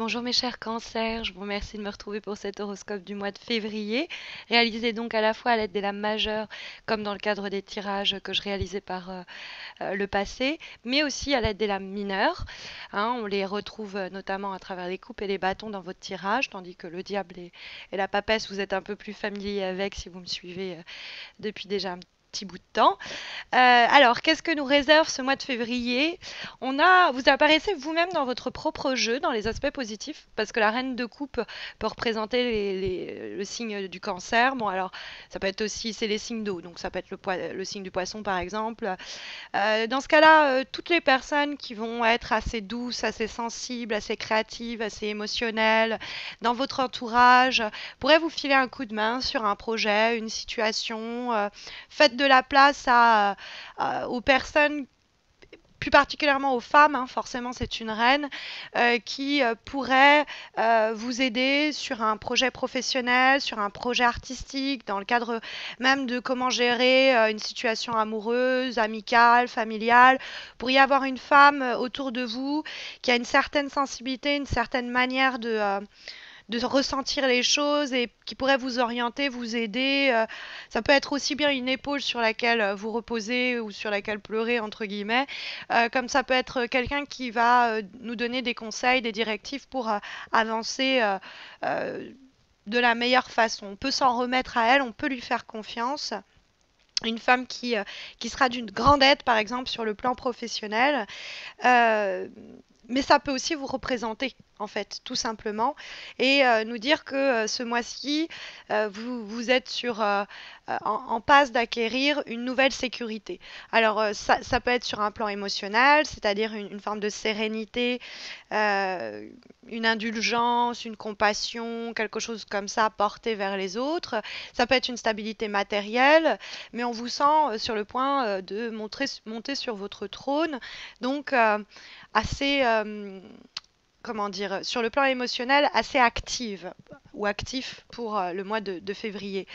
Bonjour mes chers cancers, je vous remercie de me retrouver pour cet horoscope du mois de février, réalisé donc à la fois à l'aide des lames majeures, comme dans le cadre des tirages que je réalisais par le passé, mais aussi à l'aide des lames mineures. Hein, on les retrouve notamment à travers les coupes et les bâtons dans votre tirage, tandis que le diable et la papesse, vous êtes un peu plus familier avec si vous me suivez depuis déjà un petit bout de temps. Alors, qu'est-ce que nous réserve ce mois de février? Vous apparaissez vous-même dans votre propre jeu, dans les aspects positifs, parce que la reine de coupe peut représenter le signe du cancer. Bon, alors, ça peut être aussi, c'est les signes d'eau, donc ça peut être le signe du poisson, par exemple. Dans ce cas-là, toutes les personnes qui vont être assez douces, assez sensibles, assez créatives, assez émotionnelles dans votre entourage pourraient vous filer un coup de main sur un projet, une situation. Faites de la place aux personnes, plus particulièrement aux femmes, hein, forcément c'est une reine, qui pourrait vous aider sur un projet professionnel, sur un projet artistique, dans le cadre même de comment gérer une situation amoureuse, amicale, familiale. Vous pourriez avoir une femme autour de vous qui a une certaine sensibilité, une certaine manière de ressentir les choses et qui pourrait vous orienter, vous aider. Ça peut être aussi bien une épaule sur laquelle vous reposez ou sur laquelle pleurer, entre guillemets, comme ça peut être quelqu'un qui va nous donner des conseils, des directives pour avancer euh, de la meilleure façon. On peut s'en remettre à elle, on peut lui faire confiance. Une femme qui sera d'une grande aide, par exemple, sur le plan professionnel. Euh, mais ça peut aussi vous représenter, en fait, tout simplement, et nous dire que ce mois-ci, vous êtes en passe d'acquérir une nouvelle sécurité. Alors, ça peut être sur un plan émotionnel, c'est-à-dire une forme de sérénité, euh, une indulgence, une compassion, quelque chose comme ça porté vers les autres. Ça peut être une stabilité matérielle, mais on vous sent sur le point de monter sur votre trône. Donc, assez, comment dire, sur le plan émotionnel, assez active ou actif pour le mois de février.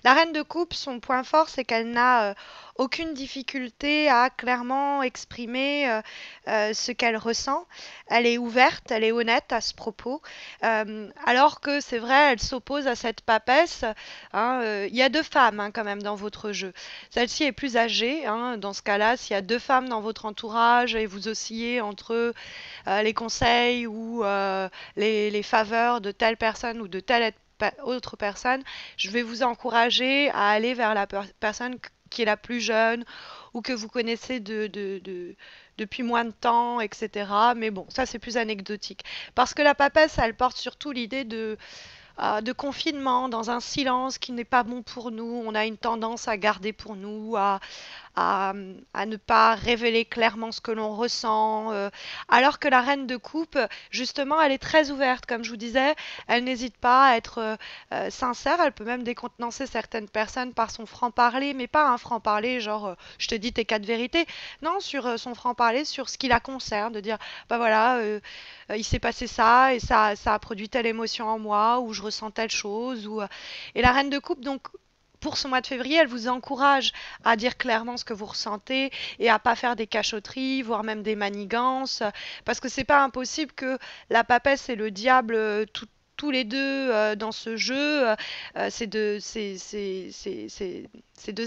La reine de coupe, son point fort, c'est qu'elle n'a aucune difficulté à clairement exprimer ce qu'elle ressent. Elle est ouverte, elle est honnête à ce propos. Alors que c'est vrai, elle s'oppose à cette papesse. Hein, il y a deux femmes hein, quand même dans votre jeu. Celle-ci est plus âgée. Hein, dans ce cas-là, s'il y a deux femmes dans votre entourage et vous oscillez entre les conseils ou les faveurs de telle personne ou de telle autre personne, je vais vous encourager à aller vers la personne qui est la plus jeune ou que vous connaissez depuis moins de temps, etc. Mais bon, ça c'est plus anecdotique. Parce que la papesse, elle porte surtout l'idée de confinement, dans un silence qui n'est pas bon pour nous. On a une tendance à garder pour nous, à, à ne pas révéler clairement ce que l'on ressent. Alors que la reine de coupe, justement, elle est très ouverte, comme je vous disais, elle n'hésite pas à être sincère, elle peut même décontenancer certaines personnes par son franc-parler, mais pas un franc-parler genre je te dis tes quatre vérités, non, sur son franc-parler, sur ce qui la concerne, de dire bah voilà, il s'est passé ça et ça a produit telle émotion en moi, ou je ressens telle chose, et la reine de coupe, donc, pour ce mois de février, elle vous encourage à dire clairement ce que vous ressentez et à pas faire des cachotteries, voire même des manigances, parce que c'est pas impossible que la papesse et le diable tous les deux dans ce jeu, ces deux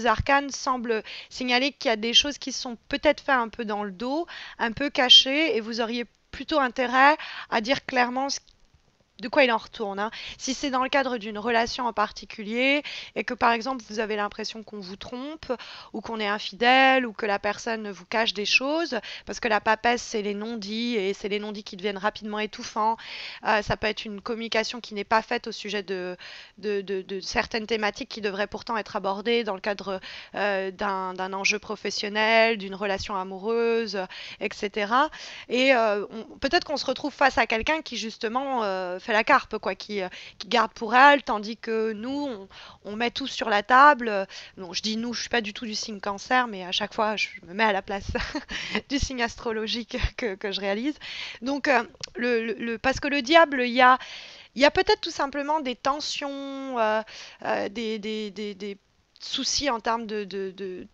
arcanes semblent signaler qu'il y a des choses qui sont peut-être faites un peu dans le dos, un peu cachées, et vous auriez plutôt intérêt à dire clairement de quoi il en retourne. Hein. Si c'est dans le cadre d'une relation en particulier et que par exemple vous avez l'impression qu'on vous trompe ou qu'on est infidèle ou que la personne vous cache des choses, parce que la papesse c'est les non-dits et c'est les non-dits qui deviennent rapidement étouffants. Ça peut être une communication qui n'est pas faite au sujet de certaines thématiques qui devraient pourtant être abordées dans le cadre d'un enjeu professionnel, d'une relation amoureuse, etc. Et peut-être qu'on se retrouve face à quelqu'un qui justement fait la carpe, quoi, qui garde pour elle, tandis que nous, on met tout sur la table. Bon, je dis nous, je suis pas du tout du signe cancer, mais à chaque fois, je me mets à la place du signe astrologique que je réalise. Donc, parce que le diable, il y a peut-être tout simplement des tensions, des soucis en termes des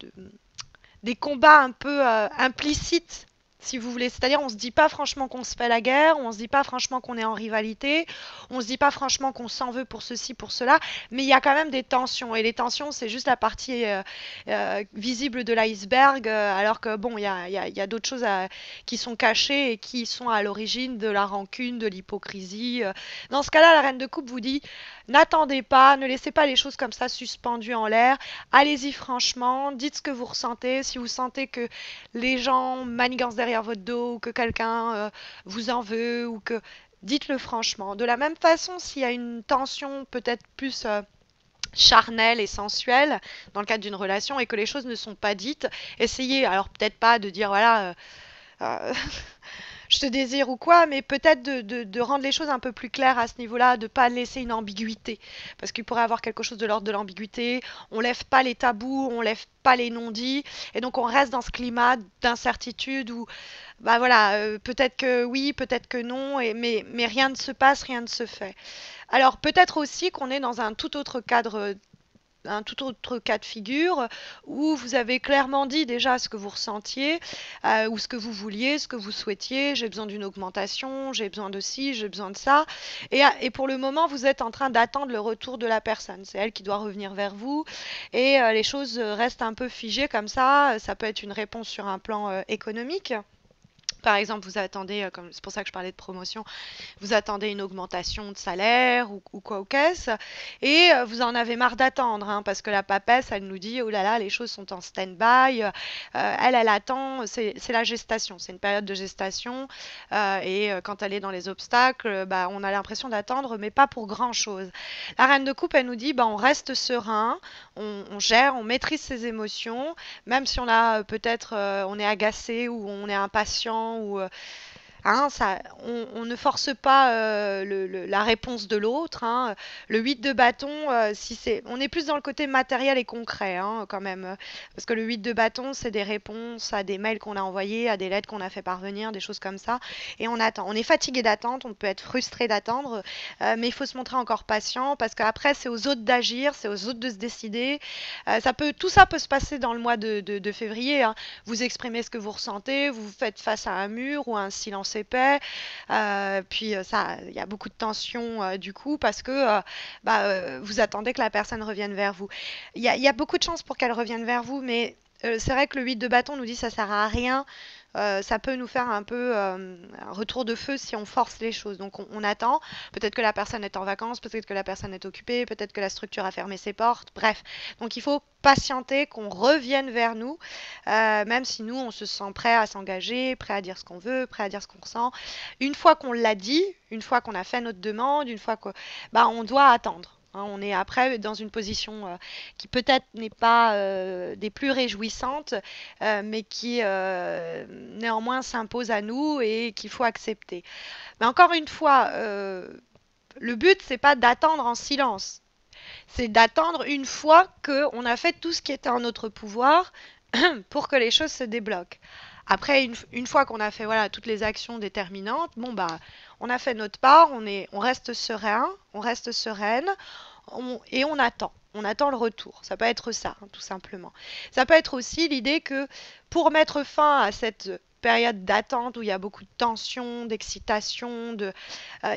combats un peu implicites si vous voulez. C'est-à-dire, on se dit pas franchement qu'on se fait la guerre, on se dit pas franchement qu'on est en rivalité, on se dit pas franchement qu'on s'en veut pour ceci, pour cela, mais il y a quand même des tensions. Et les tensions, c'est juste la partie visible de l'iceberg, alors que bon, il y a d'autres choses qui sont cachées et qui sont à l'origine de la rancune, de l'hypocrisie. Dans ce cas-là, la reine de coupe vous dit, n'attendez pas, ne laissez pas les choses comme ça suspendues en l'air. Allez-y franchement, dites ce que vous ressentez. Si vous sentez que les gens manigancent derrière votre dos ou que quelqu'un vous en veut ou que dites-le franchement. De la même façon, s'il y a une tension peut-être plus charnelle et sensuelle dans le cadre d'une relation et que les choses ne sont pas dites, essayez alors peut-être pas de dire voilà euh, je te désire ou quoi, mais peut-être de rendre les choses un peu plus claires à ce niveau-là, de pas laisser une ambiguïté, parce qu'il pourrait y avoir quelque chose de l'ordre de l'ambiguïté, on lève pas les tabous, on lève pas les non-dits, et donc on reste dans ce climat d'incertitude où, bah voilà, peut-être que oui, peut-être que non, mais rien ne se passe, rien ne se fait. Alors peut-être aussi qu'on est dans un tout autre cas de figure où vous avez clairement dit déjà ce que vous ressentiez ou ce que vous vouliez, ce que vous souhaitiez. J'ai besoin d'une augmentation, j'ai besoin de ci, j'ai besoin de ça. Et pour le moment, vous êtes en train d'attendre le retour de la personne. C'est elle qui doit revenir vers vous et les choses restent un peu figées comme ça. Ça peut être une réponse sur un plan économique. Par exemple, vous attendez, c'est pour ça que je parlais de promotion, vous attendez une augmentation de salaire ou quoi au caisse, et vous en avez marre d'attendre, hein, parce que la papesse, elle nous dit, oh là là, les choses sont en stand-by, elle attend, c'est la gestation, c'est une période de gestation, et quand elle est dans les obstacles, bah, on a l'impression d'attendre, mais pas pour grand-chose. La reine de coupe, elle nous dit, bah, on reste serein, on gère, on maîtrise ses émotions, même si on a peut-être, on est agacé ou on est impatient ou hein, on ne force pas la réponse de l'autre. Hein. Le 8 de bâton, si c'est, on est plus dans le côté matériel et concret hein, quand même. Parce que le 8 de bâton, c'est des réponses à des mails qu'on a envoyés, à des lettres qu'on a fait parvenir, des choses comme ça. Et on attend. On est fatigué d'attendre, on peut être frustré d'attendre, mais il faut se montrer encore patient parce qu'après, c'est aux autres d'agir, c'est aux autres de se décider. Tout ça peut se passer dans le mois de février. Hein. Vous exprimez ce que vous ressentez, vous faites face à un mur ou à un silence épais. Puis ça, il y a beaucoup de tension du coup parce que vous attendez que la personne revienne vers vous. Il y a beaucoup de chances pour qu'elle revienne vers vous, mais c'est vrai que le 8 de bâton nous dit ça sert à rien. Ça peut nous faire un peu un retour de feu si on force les choses. Donc on attend. Peut-être que la personne est en vacances, peut-être que la personne est occupée, peut-être que la structure a fermé ses portes. Bref, donc il faut patienter, qu'on revienne vers nous, même si nous on se sent prêt à s'engager, prêt à dire ce qu'on veut, prêt à dire ce qu'on ressent. Une fois qu'on l'a dit, une fois qu'on a fait notre demande, une fois que, bah, on doit attendre. Hein, on est après dans une position qui peut-être n'est pas des plus réjouissantes, mais qui néanmoins s'impose à nous et qu'il faut accepter. Mais encore une fois, le but c'est pas d'attendre en silence, c'est d'attendre une fois qu'on a fait tout ce qui était en notre pouvoir pour que les choses se débloquent. Après, une fois qu'on a fait voilà, toutes les actions déterminantes, bon bah, on a fait notre part, on reste serein, on reste sereine, et on attend. On attend le retour. Ça peut être ça, hein, tout simplement. Ça peut être aussi l'idée que pour mettre fin à cette période d'attente où il y a beaucoup de tension, d'excitation,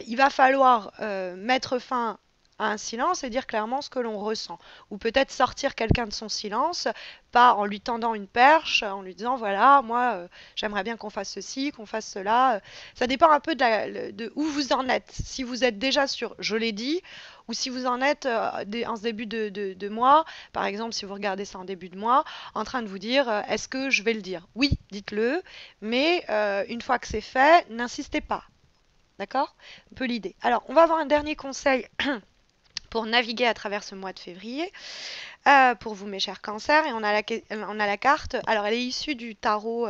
il va falloir mettre fin à un silence et dire clairement ce que l'on ressent. Ou peut-être sortir quelqu'un de son silence, pas en lui tendant une perche, en lui disant voilà, moi j'aimerais bien qu'on fasse ceci, qu'on fasse cela. Ça dépend un peu de où vous en êtes. Si vous êtes déjà sur je l'ai dit, ou si vous en êtes en ce début de mois, par exemple si vous regardez ça en début de mois, en train de vous dire est-ce que je vais le dire? Oui, dites-le, mais une fois que c'est fait, n'insistez pas. D'accord? Un peu l'idée. Alors, on va avoir un dernier conseil pour naviguer à travers ce mois de février. Pour vous, mes chers cancers, et on a la carte. Alors, elle est issue du tarot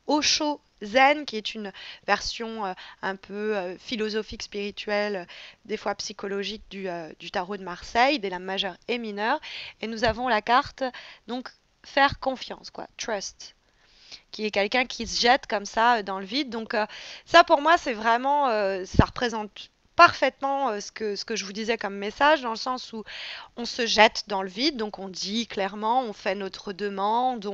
Osho Zen, qui est une version un peu philosophique, spirituelle, des fois psychologique du tarot de Marseille, des lames majeures et mineures. Et nous avons la carte, donc, faire confiance, quoi, trust, qui est quelqu'un qui se jette comme ça dans le vide. Donc, ça, pour moi, c'est vraiment, ça représente parfaitement ce que je vous disais comme message, dans le sens où on se jette dans le vide, donc on dit clairement, on fait notre demande,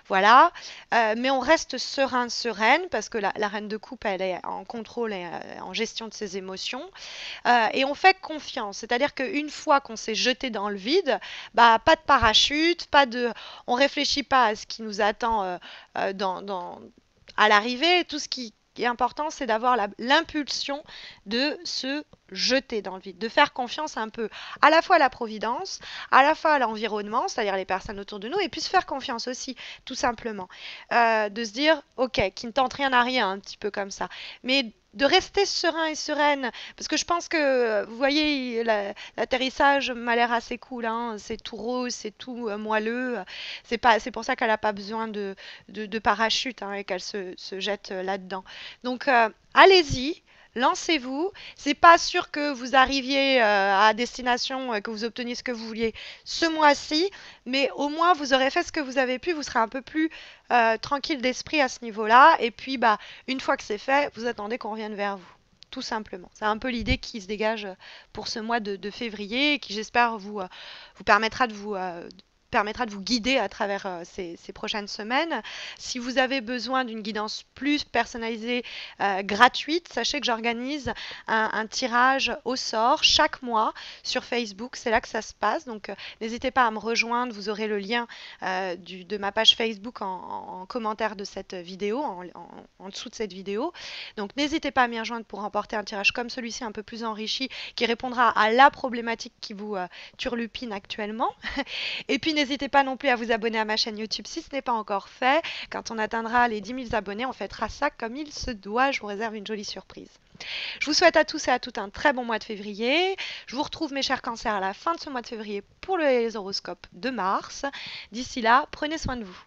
voilà, mais on reste serein, sereine, parce que la reine de coupe, elle est en contrôle et en gestion de ses émotions, et on fait confiance, c'est-à-dire qu'une fois qu'on s'est jeté dans le vide, bah pas de parachute, on réfléchit pas à ce qui nous attend à l'arrivée. Tout ce qui est important, c'est d'avoir l'impulsion de se jeter dans le vide, de faire confiance un peu à la fois à la providence, à la fois à l'environnement, c'est-à-dire les personnes autour de nous, et puis se faire confiance aussi, tout simplement. De se dire, ok, qui ne tente rien à rien, un petit peu comme ça. Mais de rester serein et sereine, parce que je pense que, vous voyez, l'atterrissage m'a l'air assez cool, hein, c'est tout rose, c'est tout moelleux, c'est pour ça qu'elle n'a pas besoin de parachute, hein, et qu'elle se jette là-dedans. Donc, allez-y. Lancez-vous. C'est pas sûr que vous arriviez à destination, que vous obteniez ce que vous vouliez ce mois-ci, mais au moins vous aurez fait ce que vous avez pu. Vous serez un peu plus tranquille d'esprit à ce niveau-là. Et puis, bah, une fois que c'est fait, vous attendez qu'on revienne vers vous. Tout simplement. C'est un peu l'idée qui se dégage pour ce mois de février et qui, j'espère, vous permettra de vous guider à travers ces prochaines semaines. Si vous avez besoin d'une guidance plus personnalisée, gratuite, sachez que j'organise un tirage au sort chaque mois sur Facebook. C'est là que ça se passe. Donc, n'hésitez pas à me rejoindre. Vous aurez le lien de ma page Facebook en commentaire de cette vidéo, en dessous de cette vidéo. Donc, n'hésitez pas à m'y rejoindre pour remporter un tirage comme celui-ci, un peu plus enrichi, qui répondra à la problématique qui vous turlupine actuellement. Et puis n'hésitez pas non plus à vous abonner à ma chaîne YouTube si ce n'est pas encore fait. Quand on atteindra les 10 000 abonnés, on fêtera ça comme il se doit. Je vous réserve une jolie surprise. Je vous souhaite à tous et à toutes un très bon mois de février. Je vous retrouve, mes chers cancers, à la fin de ce mois de février pour les horoscopes de mars. D'ici là, prenez soin de vous.